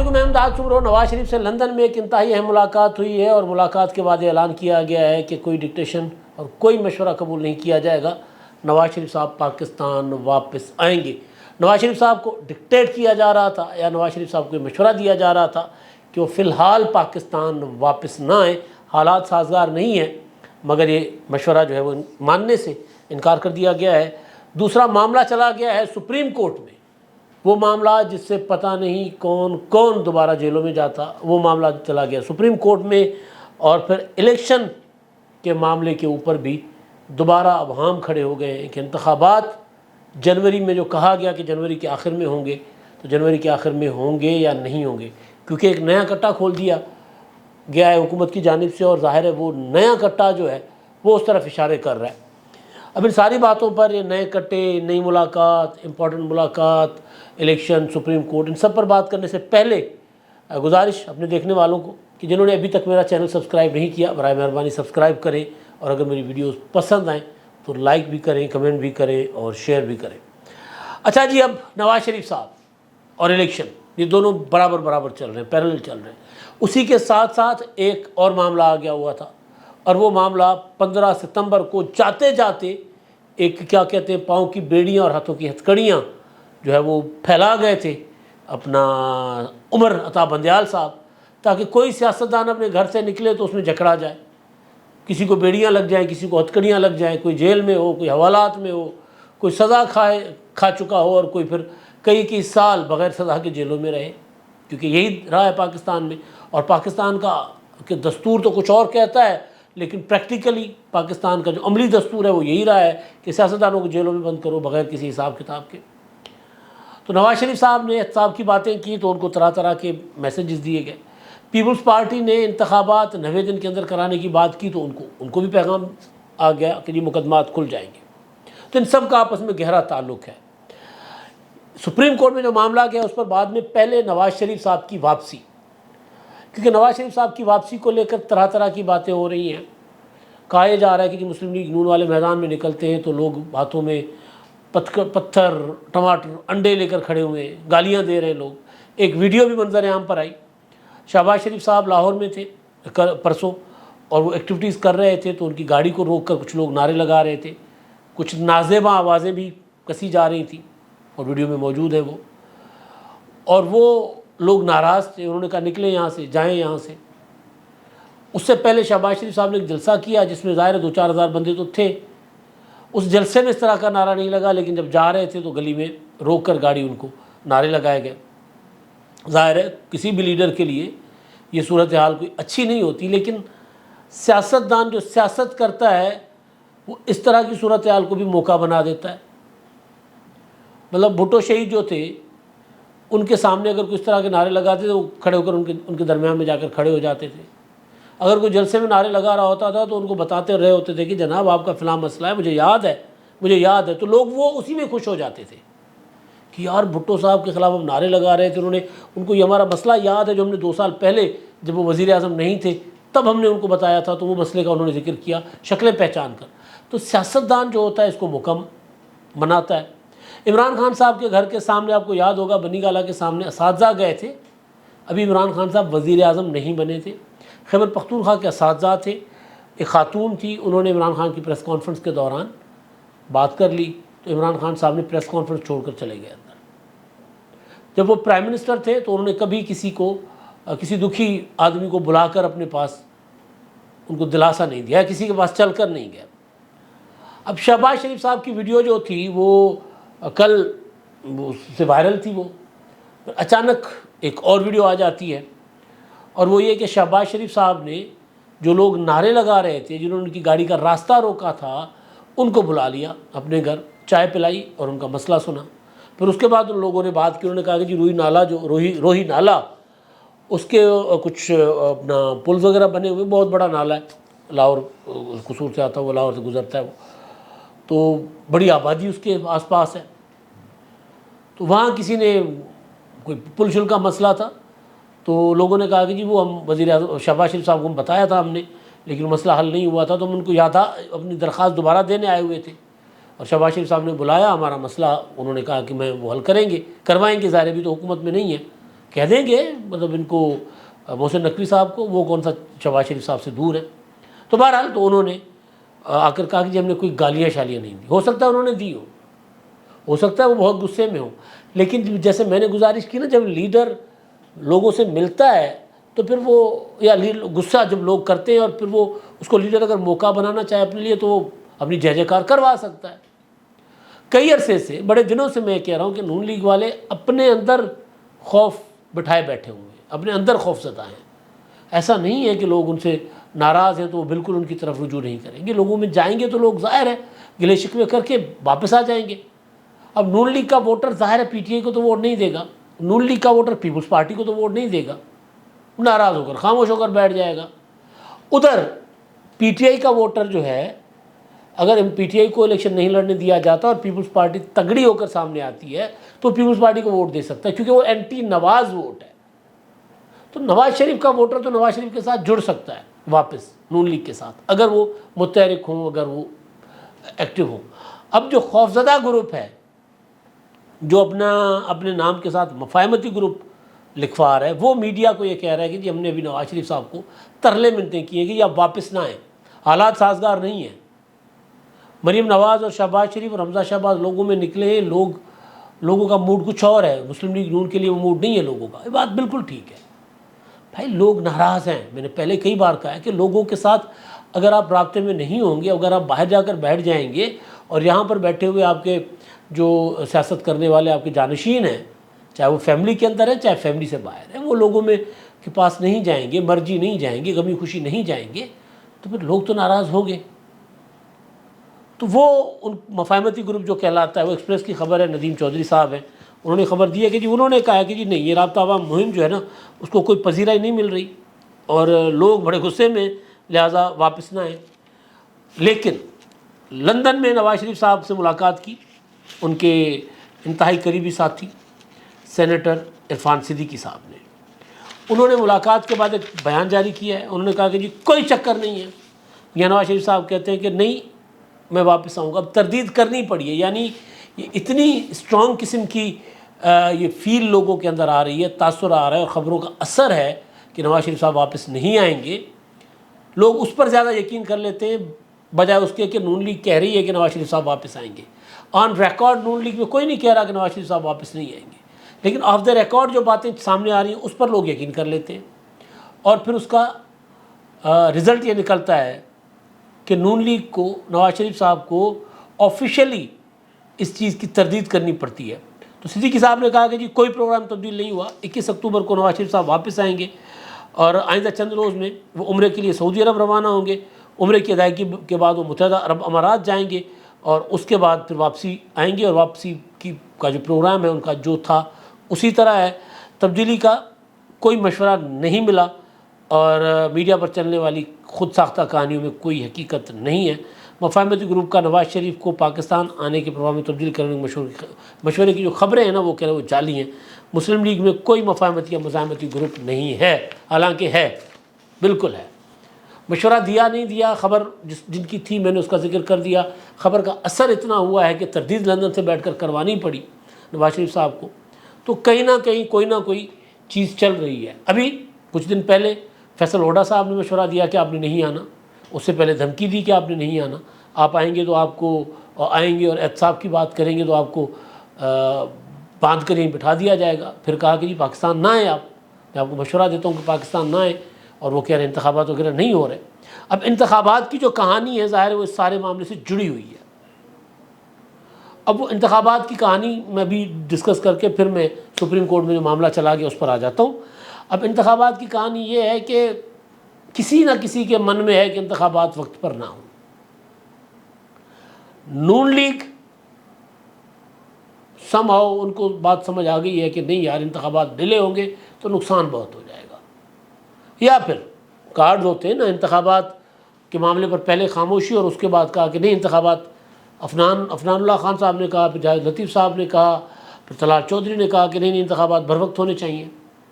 علیکم، میں امداد صبح نواز شریف سے لندن میں ایک انتہائی اہم ملاقات ہوئی ہے اور ملاقات کے بعد اعلان کیا گیا ہے کہ کوئی ڈکٹیشن اور کوئی مشورہ قبول نہیں کیا جائے گا. نواز شریف صاحب پاکستان واپس آئیں گے. نواز شریف صاحب کو ڈکٹیٹ کیا جا رہا تھا یا نواز شریف صاحب کو مشورہ دیا جا رہا تھا کہ وہ فی الحال پاکستان واپس نہ آئیں، حالات سازگار نہیں ہیں، مگر یہ مشورہ جو ہے وہ ماننے سے انکار کر دیا گیا ہے. دوسرا معاملہ چلا گیا ہے سپریم کورٹ میں، وہ معاملہ جس سے پتہ نہیں کون کون دوبارہ جیلوں میں جاتا، وہ معاملہ چلا گیا سپریم کورٹ میں. اور پھر الیکشن کے معاملے کے اوپر بھی دوبارہ ابہام کھڑے ہو گئے ہیں کہ انتخابات جنوری میں جو کہا گیا کہ جنوری کے آخر میں ہوں گے، تو جنوری کے آخر میں ہوں گے یا نہیں ہوں گے، کیونکہ ایک نیا کٹا کھول دیا گیا ہے حکومت کی جانب سے، اور ظاہر ہے وہ نیا کٹا جو ہے وہ اس طرف اشارے کر رہا ہے. اب ان ساری باتوں پر، یہ نئے کٹے، نئی ملاقات، امپورٹنٹ ملاقات، الیکشن، سپریم کورٹ، ان سب پر بات کرنے سے پہلے گزارش اپنے دیکھنے والوں کو کہ جنہوں نے ابھی تک میرا چینل سبسکرائب نہیں کیا، برائے مہربانی سبسکرائب کریں، اور اگر میری ویڈیوز پسند آئیں تو لائک بھی کریں، کمنٹ بھی کریں اور شیئر بھی کریں. اچھا جی، اب نواز شریف صاحب اور الیکشن یہ دونوں برابر برابر چل رہے ہیں، پیرلل چل رہے ہیں. اسی کے ساتھ ساتھ ایک اور معاملہ آ گیا ہوا تھا، اور وہ معاملہ 15 ستمبر کو جاتے جاتے ایک کیا کہتے ہیں پاؤں کی بیڑیاں اور ہاتھوں کی ہتھکڑیاں جو ہے وہ پھیلا گئے تھے اپنا عمر عطا بندیال صاحب، تاکہ کوئی سیاستدان اپنے گھر سے نکلے تو اس میں جکڑا جائے، کسی کو بیڑیاں لگ جائیں، کسی کو ہتھکڑیاں لگ جائیں، کوئی جیل میں ہو، کوئی حوالات میں ہو، کوئی سزا کھا چکا ہو، اور کوئی پھر کئی سال بغیر سزا کے جیلوں میں رہے، کیونکہ یہی رہا ہے پاکستان میں. اور پاکستان کا کہ دستور تو کچھ اور کہتا ہے، لیکن پریکٹیکلی پاکستان کا جو عملی دستور ہے وہ یہی رہا ہے کہ سیاستدانوں کو جیلوں میں بند کرو بغیر کسی حساب کتاب کے. تو نواز شریف صاحب نے احتساب کی باتیں کی تو ان کو طرح طرح کے میسیجز دیے گئے. پیپلز پارٹی نے انتخابات 90 دن کے اندر کرانے کی بات کی تو ان کو بھی پیغام آ گیا کہ یہ مقدمات کھل جائیں گے. تو ان سب کا آپس میں گہرا تعلق ہے. سپریم کورٹ میں جو معاملہ گیا اس پر بعد میں پہلے نواز شریف صاحب کی واپسی، کیونکہ نواز شریف صاحب کی واپسی کو لے کر طرح طرح کی باتیں ہو رہی ہیں. کہا جا رہا ہے کہ مسلم لیگ نون والے میدان میں نکلتے ہیں تو لوگ ہاتھوں میں پتھر، ٹماٹر، انڈے لے کر کھڑے ہوئے ہیں، گالیاں دے رہے ہیں لوگ. ایک ویڈیو بھی منظر عام پر آئی. شہباز شریف صاحب لاہور میں تھے پرسوں، اور وہ ایکٹیویٹیز کر رہے تھے تو ان کی گاڑی کو روک کر کچھ لوگ نعرے لگا رہے تھے، کچھ نازیباں آوازیں بھی کسی جا رہی تھیں، اور ویڈیو میں موجود ہے وہ. اور وہ لوگ ناراض تھے، انہوں نے کہا نکلیں یہاں سے، جائیں یہاں سے. اس سے پہلے شہباز شریف صاحب نے ایک جلسہ کیا جس میں ظاہر 2-4 ہزار بندے تو تھے. اس جلسے میں اس طرح کا نعرہ نہیں لگا، لیکن جب جا رہے تھے تو گلی میں روک کر گاڑی ان کو نعرے لگائے گئے. ظاہر ہے کسی بھی لیڈر کے لیے یہ صورتحال کوئی اچھی نہیں ہوتی، لیکن سیاستدان جو سیاست کرتا ہے وہ اس طرح کی صورتحال کو بھی موقع بنا دیتا ہے. مطلب بھٹو شہید جو تھے ان کے سامنے اگر کوئی اس طرح کے نعرے لگاتے تھے، وہ کھڑے ہو کر ان کے درمیان میں جا کر کھڑے ہو جاتے تھے. اگر کوئی جلسے میں نعرے لگا رہا ہوتا تھا تو ان کو بتاتے رہے ہوتے تھے کہ جناب آپ کا فلاں مسئلہ ہے، مجھے یاد ہے، تو لوگ وہ اسی میں خوش ہو جاتے تھے کہ یار بھٹو صاحب کے خلاف ہم نعرے لگا رہے تھے، ان کو یہ ہمارا مسئلہ یاد ہے جو ہم نے 2 سال پہلے جب وہ وزیر اعظم نہیں تھے تب ہم نے ان کو بتایا تھا، تو وہ مسئلے کا انہوں نے ذکر کیا شکلیں پہچان کر. تو سیاستدان جو ہوتا ہے اس کو مکم مناتا ہے. عمران خان صاحب کے گھر کے سامنے آپ کو یاد ہوگا بنی گالہ کے سامنے اساتذہ گئے تھے. ابھی عمران خان صاحب وزیر اعظم نہیں بنے تھے، خیبر پختونخوا کے اساتذہ تھے. ایک خاتون تھی، انہوں نے عمران خان کی پریس کانفرنس کے دوران بات کر لی تو عمران خان صاحب نے پریس کانفرنس چھوڑ کر چلے گئے اندر. جب وہ پرائم منسٹر تھے تو انہوں نے کبھی کسی دکھی آدمی کو بلا کر اپنے پاس ان کو دلاسا نہیں دیا، کسی کے پاس چل کر نہیں گیا. اب شہباز شریف صاحب کی ویڈیو جو تھی وہ کل سے وائرل تھی، وہ اچانک ایک اور ویڈیو آ جاتی ہے، اور وہ یہ کہ شہباز شریف صاحب نے جو لوگ نعرے لگا رہے تھے، جنہوں نے ان کی گاڑی کا راستہ روکا تھا، ان کو بلا لیا اپنے گھر، چائے پلائی اور ان کا مسئلہ سنا. پھر اس کے بعد ان لوگوں نے بات کی، انہوں نے کہا کہ جی روہی نالہ اس کے کچھ اپنا پل وغیرہ بنے ہوئے، بہت بڑا نالہ ہے، لاہور قصور سے آتا ہے وہ، لاہور سے گزرتا ہے وہ، تو بڑی آبادی اس کے آس پاس ہے. تو وہاں کسی نے کوئی پل شل کا مسئلہ تھا، تو لوگوں نے کہا کہ جی وہ ہم وزیر اعظم شہباز شریف صاحب کو ہم بتایا تھا ہم نے، لیکن مسئلہ حل نہیں ہوا تھا، تو ہم ان کو یاد اپنی درخواست دوبارہ دینے آئے ہوئے تھے. اور شہباز شریف صاحب نے بلایا ہمارا مسئلہ، انہوں نے کہا کہ میں وہ حل کروائیں گے. ظاہر بھی تو حکومت میں نہیں ہے، کہہ دیں گے مطلب ان کو محسن نقوی صاحب کو، وہ کون سا شہباز شریف صاحب سے دور ہے. تو بہرحال تو انہوں نے آ کر کہا کہ جی ہم نے کوئی گالیاں شالیاں نہیں دی. ہو سکتا ہے انہوں نے دی ہو سکتا ہے وہ بہت غصے میں ہو، لیکن جیسے میں نے گزارش کی نا، جب لیڈر لوگوں سے ملتا ہے تو پھر وہ یا غصہ جب لوگ کرتے ہیں اور پھر وہ اس کو لیڈر اگر موقع بنانا چاہے اپنے لیے تو وہ اپنی جے جے کار کروا سکتا ہے. کئی عرصے سے، بڑے دنوں سے میں کہہ رہا ہوں کہ نون لیگ والے اپنے اندر خوف بٹھائے بیٹھے ہوئے ہیں، اپنے اندر خوف زدہ ہیں. ایسا نہیں ہے کہ لوگ ان سے ناراض ہیں تو وہ بالکل ان کی طرف رجوع نہیں کریں گے. لوگوں میں جائیں گے تو لوگ ظاہر ہے گلے شکوے کر کے واپس آ جائیں گے. اب نون لیگ کا ووٹر ظاہر ہے پی ٹی آئی کو تو ووٹ نہیں دے گا، نون لیگ کا ووٹر پیپلز پارٹی کو تو ووٹ نہیں دے گا، ناراض ہو کر خاموش ہو کر بیٹھ جائے گا. ادھر پی ٹی آئی کا ووٹر جو ہے، اگر پی ٹی آئی کو الیکشن نہیں لڑنے دیا جاتا اور پیپلز پارٹی تگڑی ہو کر سامنے آتی ہے تو پیپلز پارٹی کو ووٹ دے سکتا ہے، کیونکہ وہ اینٹی نواز ووٹ ہے. تو نواز شریف کا ووٹر تو نواز شریف کے ساتھ جڑ سکتا ہے واپس نون لیگ کے ساتھ، اگر وہ متحرک ہوں، اگر وہ ایکٹیو ہوں. اب جو خوفزدہ گروپ ہے، جو اپنے نام کے ساتھ مفاہمتی گروپ لکھوا رہا ہے، وہ میڈیا کو یہ کہہ رہا ہے کہ جی ہم نے ابھی نواز شریف صاحب کو ترلے منتیں کی ہیں کہ آپ واپس نہ آئیں، حالات سازگار نہیں ہیں. مریم نواز اور شہباز شریف اور حمزہ شہباز لوگوں میں نکلے ہیں، لوگوں کا موڈ کچھ اور ہے. مسلم لیگ نون کے لیے وہ موڈ نہیں ہے لوگوں کا. یہ بات بالکل ٹھیک ہے بھائی، لوگ ناراض ہیں. میں نے پہلے کئی بار کہا ہے کہ لوگوں کے ساتھ اگر آپ رابطے میں نہیں ہوں گے، اگر آپ باہر جا کر بیٹھ جائیں گے اور یہاں پر بیٹھے ہوئے آپ کے جو سیاست کرنے والے آپ کے جانشین ہیں، چاہے وہ فیملی کے اندر ہے چاہے فیملی سے باہر ہے، وہ لوگوں میں کے پاس نہیں جائیں گے، مرضی نہیں جائیں گے، غمی خوشی نہیں جائیں گے، تو پھر لوگ تو ناراض ہوں گے. تو وہ ان مفاہمتی گروپ جو کہلاتا ہے، وہ ایکسپریس کی خبر ہے، ندیم چودھری صاحب ہیں، انہوں نے خبر دی ہے کہ جی انہوں نے کہا کہ جی نہیں، یہ رابطہ عوام مہم جو ہے نا اس کو کوئی پذیرائی نہیں مل رہی اور لوگ بڑے غصے میں، لہٰذا واپس نہ آئیں. لیکن لندن میں نواز شریف صاحب سے ملاقات کی ان کے انتہائی قریبی ساتھی سینیٹر عرفان صدیقی صاحب نے. انہوں نے ملاقات کے بعد ایک بیان جاری کیا ہے. انہوں نے کہا کہ جی کوئی چکر نہیں ہے. یا نواز شریف صاحب کہتے ہیں کہ نہیں میں واپس آؤں گا. اب تردید کرنی پڑی ہے، یعنی یہ اتنی اسٹرانگ قسم کی یہ فیل لوگوں کے اندر آ رہی ہے، تاثر آ رہا ہے اور خبروں کا اثر ہے کہ نواز شریف صاحب واپس نہیں آئیں گے. لوگ اس پر زیادہ یقین کر لیتے ہیں بجائے اس کے کہ نون لیگ کہہ رہی ہے کہ نواز شریف صاحب واپس آئیں گے. آن ریکارڈ نون لیگ میں کوئی نہیں کہہ رہا کہ نواز شریف صاحب واپس نہیں آئیں گے، لیکن آف دا ریکارڈ جو باتیں سامنے آ رہی ہیں اس پر لوگ یقین کر لیتے ہیں. اور پھر اس کا رزلٹ یہ نکلتا ہے کہ نون لیگ کو، نواز شریف صاحب کو آفیشیلی اس چیز کی تردید کرنی پڑتی ہے. تو صدیقی صاحب نے کہا کہ جی کوئی پروگرام تبدیل نہیں ہوا، 21 اکتوبر کو نواز شریف صاحب واپس آئیں گے اور آئندہ چند روز میں وہ عمرے کے لیے سعودی عرب روانہ ہوں گے. عمرے کی ادائیگی کے بعد وہ متحدہ عرب امارات جائیں گے اور اس کے بعد پھر واپسی آئیں گے، اور واپسی کا جو پروگرام ہے ان کا جو تھا اسی طرح ہے. تبدیلی کا کوئی مشورہ نہیں ملا اور میڈیا پر چلنے والی خود ساختہ کہانیوں میں کوئی حقیقت نہیں ہے. مفاہمتی گروپ کا نواز شریف کو پاکستان آنے کے پروگرام میں تبدیل کرنے کے مشورے کی جو خبریں ہیں نا وہ کہہ رہے ہیں وہ جعلی ہیں. مسلم لیگ میں کوئی مفاہمتی یا مزاحمتی گروپ نہیں ہے، حالانکہ ہے، بالکل ہے. مشورہ دیا نہیں دیا، خبر جن کی تھی میں نے اس کا ذکر کر دیا. خبر کا اثر اتنا ہوا ہے کہ تردید لندن سے بیٹھ کر کروانی پڑی نواز شریف صاحب کو. تو کہیں نہ کہیں کوئی نہ کوئی چیز چل رہی ہے. ابھی کچھ دن پہلے فیصل ہوڈا صاحب نے مشورہ دیا کہ آپ نے نہیں آنا، اس سے پہلے دھمکی دی کہ آپ نے نہیں آنا، آپ آئیں گے تو آپ کو آئیں گے اور احتساب کی بات کریں گے تو آپ کو باندھ کر یہیں بٹھا دیا جائے گا. پھر کہا کہ جی پاکستان نہ آئیں، میں آپ کو مشورہ دیتا ہوں کہ پاکستان نہ آئیں، اور وہ کہہ رہے ہیں انتخابات وغیرہ نہیں ہو رہے. اب انتخابات کی جو کہانی ہے ظاہر ہے وہ اس سارے معاملے سے جڑی ہوئی ہے. اب وہ انتخابات کی کہانی میں بھی ڈسکس کر کے پھر میں سپریم کورٹ میں جو معاملہ چلا گیا اس پر آ جاتا ہوں. اب انتخابات کی کہانی یہ ہے کہ کسی نہ کسی کے من میں ہے کہ انتخابات وقت پر نہ ہوں. نون لیگ سم ہاؤ ان کو بات سمجھ آ گئی ہے کہ نہیں یار انتخابات ڈیلے ہوں گے تو نقصان بہت ہو جائے گا. یا پھر کارڈز ہوتے ہیں نا انتخابات کے معاملے پر، پہلے خاموشی اور اس کے بعد کہا کہ نہیں انتخابات. افنان اللہ خان صاحب نے کہا، پھر جاوید لطیف صاحب نے کہا، پھر طلال چودھری نے کہا کہ نہیں انتخابات بر وقت ہونے چاہیے.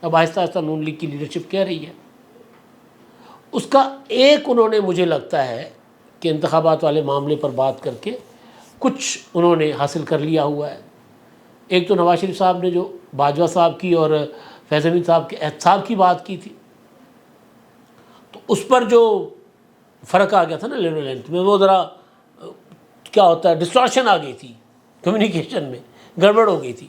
اب آہستہ آہستہ نون لیگ کی لیڈرشپ کہہ رہی ہے. اس کا ایک انہوں نے مجھے لگتا ہے کہ انتخابات والے معاملے پر بات کر کے کچھ انہوں نے حاصل کر لیا ہوا ہے. ایک تو نواز شریف صاحب نے جو باجوہ صاحب کی اور فیض امین صاحب کے احتساب کی بات کی تھی، تو اس پر جو فرق آ گیا تھا نا لینتھ میں، وہ ذرا کیا ہوتا ہے ڈسٹارشن آ گئی تھی کمیونیکیشن میں، گڑبڑ ہو گئی تھی،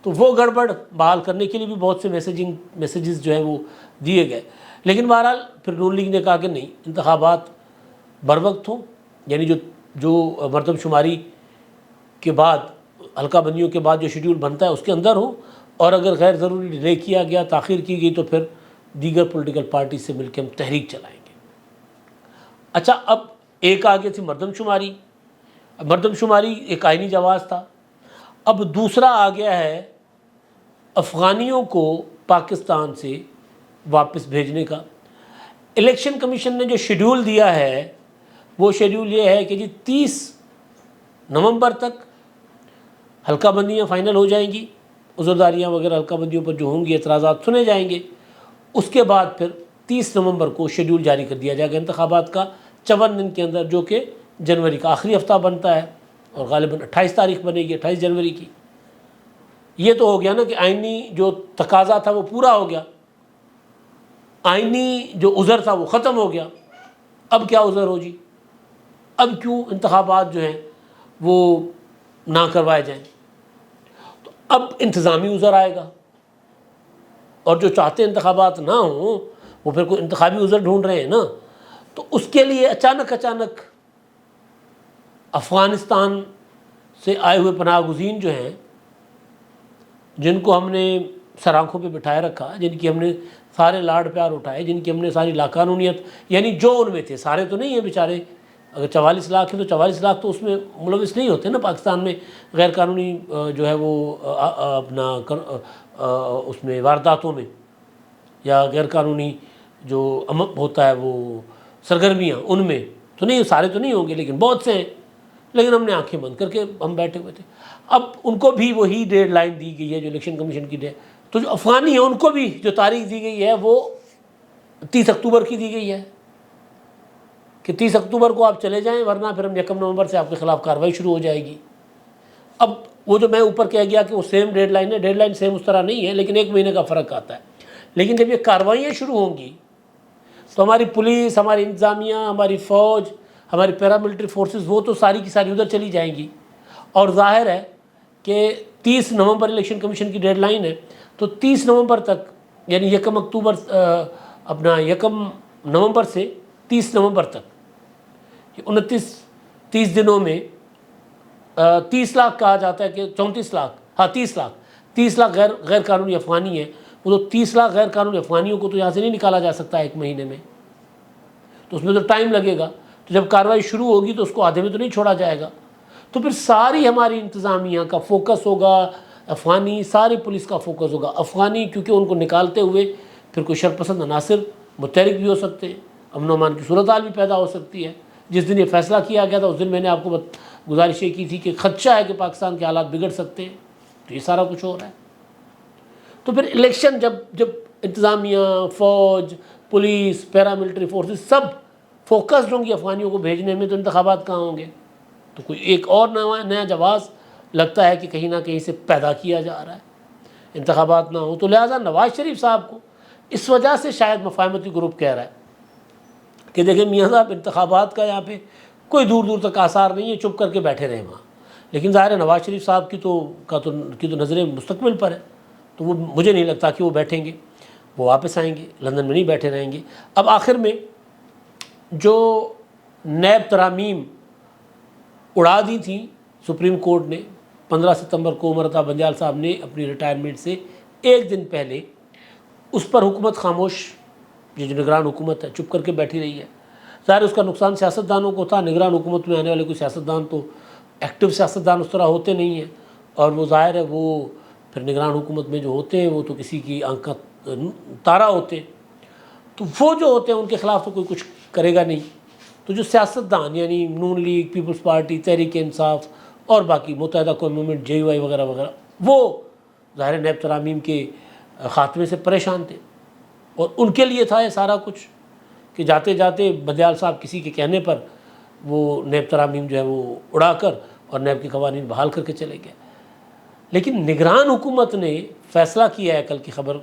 تو وہ گڑبڑ بحال کرنے کے لیے بھی بہت سے میسیجز جو ہیں وہ دیے گئے، لیکن بہرحال پھر نون لیگ نے کہا کہ نہیں، انتخابات بر وقت ہوں، یعنی جو مردم شماری کے بعد، حلقہ بندیوں کے بعد جو شیڈول بنتا ہے اس کے اندر ہو، اور اگر غیر ضروری ڈیلے کیا گیا، تاخیر کی گئی، تو پھر دیگر پولیٹیکل پارٹی سے مل کے ہم تحریک چلائیں گے۔ اچھا، اب ایک آگے تھی مردم شماری، مردم شماری ایک آئینی جواز تھا، اب دوسرا آ گیا ہے افغانیوں کو پاکستان سے واپس بھیجنے کا۔ الیکشن کمیشن نے جو شیڈول دیا ہے وہ شیڈول یہ ہے کہ جی 30 نومبر تک حلقہ بندیاں فائنل ہو جائیں گی، عذرداریاں وغیرہ حلقہ بندیوں پر جو ہوں گی، اعتراضات سنے جائیں گے، اس کے بعد پھر 30 نومبر کو شیڈول جاری کر دیا جائے گا انتخابات کا 54 دن کے اندر، جو کہ جنوری کا آخری ہفتہ بنتا ہے، اور غالباً 28 تاریخ بنے گی، 28 جنوری کی۔ یہ تو ہو گیا نا کہ آئینی جو تقاضا تھا وہ پورا ہو گیا، آئینی جو عذر تھا وہ ختم ہو گیا۔ اب کیا عذر ہو جی؟ اب کیوں انتخابات جو ہیں وہ نہ کروائے جائیں؟ تو اب انتظامی عذر آئے گا، اور جو چاہتے ہیں انتخابات نہ ہوں وہ پھر کوئی انتخابی عذر ڈھونڈ رہے ہیں نا، تو اس کے لیے اچانک افغانستان سے آئے ہوئے پناہ گزین جو ہیں، جن کو ہم نے سر آنکھوں پہ بٹھائے رکھا، جن کی ہم نے سارے لاڈ پیار اٹھائے، جن کی ہم نے ساری لاقانونیت، یعنی جو ان میں تھے، سارے تو نہیں ہیں بیچارے، اگر 44 لاکھ ہیں تو 44 لاکھ تو اس میں ملوث نہیں ہوتے نا پاکستان میں غیر قانونی جو ہے وہ اپنا اس میں وارداتوں میں، یا غیر قانونی جو ہوتا ہے وہ سرگرمیاں، ان میں تو نہیں، سارے تو نہیں ہوں گے، لیکن بہت سے ہیں، لیکن ہم نے آنکھیں بند کر کے ہم بیٹھے ہوئے تھے۔ اب ان کو بھی وہی ڈیڈ لائن دی گئی ہے جو الیکشن کمیشن کی ڈیڈ، تو جو افغانی ہیں ان کو بھی جو تاریخ دی گئی ہے وہ 30 اکتوبر کی دی گئی ہے کہ 30 اکتوبر کو آپ چلے جائیں، ورنہ پھر ہم 1 نومبر سے آپ کے خلاف کارروائی شروع ہو جائے گی۔ اب وہ جو میں اوپر کہہ گیا کہ وہ سیم ڈیڈ لائن ہے، ڈیڈ لائن سیم اس طرح نہیں ہے، لیکن 1 مہینے کا فرق آتا ہے۔ لیکن جب یہ کارروائیاں شروع ہوں گی تو ہماری پولیس، ہماری انتظامیہ، ہماری فوج، ہماری پیراملٹری فورسز، وہ تو ساری کی ساری ادھر چلی جائیں گی، اور ظاہر ہے کہ 30 نومبر الیکشن کمیشن کی ڈیڈ لائن ہے، تو 30 نومبر تک، یعنی 1 اکتوبر اپنا 1 نومبر سے 30 نومبر تک، 30 دنوں میں 30 لاکھ کہا جاتا ہے کہ 34 لاکھ، ہاں 30 لاکھ غیر قانونی افغانی ہیں، وہ تو 30 لاکھ غیر قانونی افغانیوں کو تو یہاں سے نہیں نکالا جا سکتا 1 مہینے میں، تو اس میں تو ٹائم لگے گا، تو جب کارروائی شروع ہوگی تو اس کو آدھے میں تو نہیں چھوڑا جائے گا، تو پھر ساری ہماری انتظامیہ کا فوکس ہوگا افغانی، ساری پولیس کا فوکس ہوگا افغانی، کیونکہ ان کو نکالتے ہوئے پھر کوئی شرپسند عناصر متحرک بھی ہو سکتے ہیں، امن و امان کی صورتحال بھی پیدا ہو سکتی ہے۔ جس دن یہ فیصلہ کیا گیا تھا اس دن میں نے آپ کو گزارش یہ کی تھی کہ خدشہ ہے کہ پاکستان کے حالات بگڑ سکتے ہیں، تو یہ سارا کچھ ہو رہا ہے۔ تو پھر الیکشن جب انتظامیہ، فوج، پولیس، پیراملٹری فورسز سب فوکسڈ ہوں گی افغانیوں کو بھیجنے میں، تو انتخابات کہاں ہوں گے؟ تو کوئی ایک اور نیا جواز لگتا ہے کہ کہیں نہ کہیں سے پیدا کیا جا رہا ہے، انتخابات نہ ہوں۔ تو لہٰذا نواز شریف صاحب کو اس وجہ سے شاید مفاہمتی گروپ کہہ رہا ہے کہ دیکھیں میاں صاحب، انتخابات کا یہاں پہ کوئی دور دور تک آثار نہیں ہے، چپ کر کے بیٹھے رہیں وہاں، لیکن ظاہر ہے نواز شریف صاحب کی تو نظریں مستقبل پر ہے، تو وہ مجھے نہیں لگتا کہ وہ بیٹھیں گے، وہ واپس آئیں گے، لندن میں نہیں بیٹھے رہیں گے۔ اب آخر میں جو نیب ترامیم اڑا دی تھیں سپریم کورٹ نے 15 ستمبر کو، عمر عطا بندیال صاحب نے اپنی ریٹائرمنٹ سے 1 دن پہلے، اس پر حکومت خاموش، یہ جو نگران حکومت ہے چپ کر کے بیٹھی رہی ہے۔ ظاہر اس کا نقصان سیاستدانوں کو تھا، نگران حکومت میں آنے والے کوئی سیاستدان تو ایکٹیو سیاستدان اس طرح ہوتے نہیں ہیں، اور وہ ظاہر ہے وہ پھر نگران حکومت میں جو ہوتے ہیں وہ تو کسی کی آنکھ کا تارا ہوتے ہیں، تو وہ جو ہوتے ہیں ان کے خلاف تو کوئی کچھ کرے گا نہیں۔ تو جو سیاستدان یعنی نون league, Peoples party, Tehreek Insaf اور باقی متحدہ قومی موومنٹ، JUI وغیرہ وغیرہ، وہ ظاہر نیب ترامیم کے خاتمے سے پریشان تھے، اور ان کے لیے تھا یہ سارا کچھ کہ جاتے جاتے بندیال صاحب کسی کے کہنے پر وہ نیب ترامیم جو ہے وہ اڑا کر اور نیب کے قوانین بحال کر کے چلے گئے۔ لیکن نگران حکومت نے فیصلہ کیا ہے،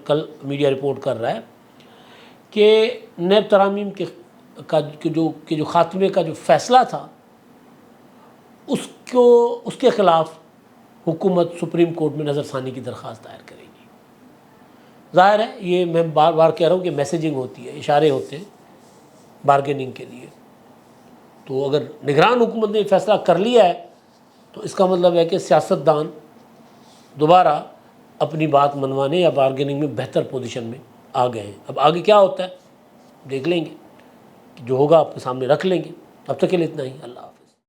کل میڈیا رپورٹ کر رہا ہے کہ نیب ترامیم کے جو خاتمے کا جو فیصلہ تھا اس کے خلاف حکومت سپریم کورٹ میں نظر ثانی کی درخواست دائر کرے گی۔ ظاہر ہے یہ میں بار بار کہہ رہا ہوں کہ میسیجنگ ہوتی ہے، اشارے ہوتے ہیں بارگیننگ کے لیے۔ تو اگر نگران حکومت نے فیصلہ کر لیا ہے تو اس کا مطلب ہے کہ سیاستدان دوبارہ اپنی بات منوانے یا بارگیننگ میں بہتر پوزیشن میں آ گئے ہیں۔ اب آگے کیا ہوتا ہے دیکھ لیں گے، جو ہوگا آپ کے سامنے رکھ لیں گے۔ اب تک کے لیے اتنا ہی، اللہ حافظ۔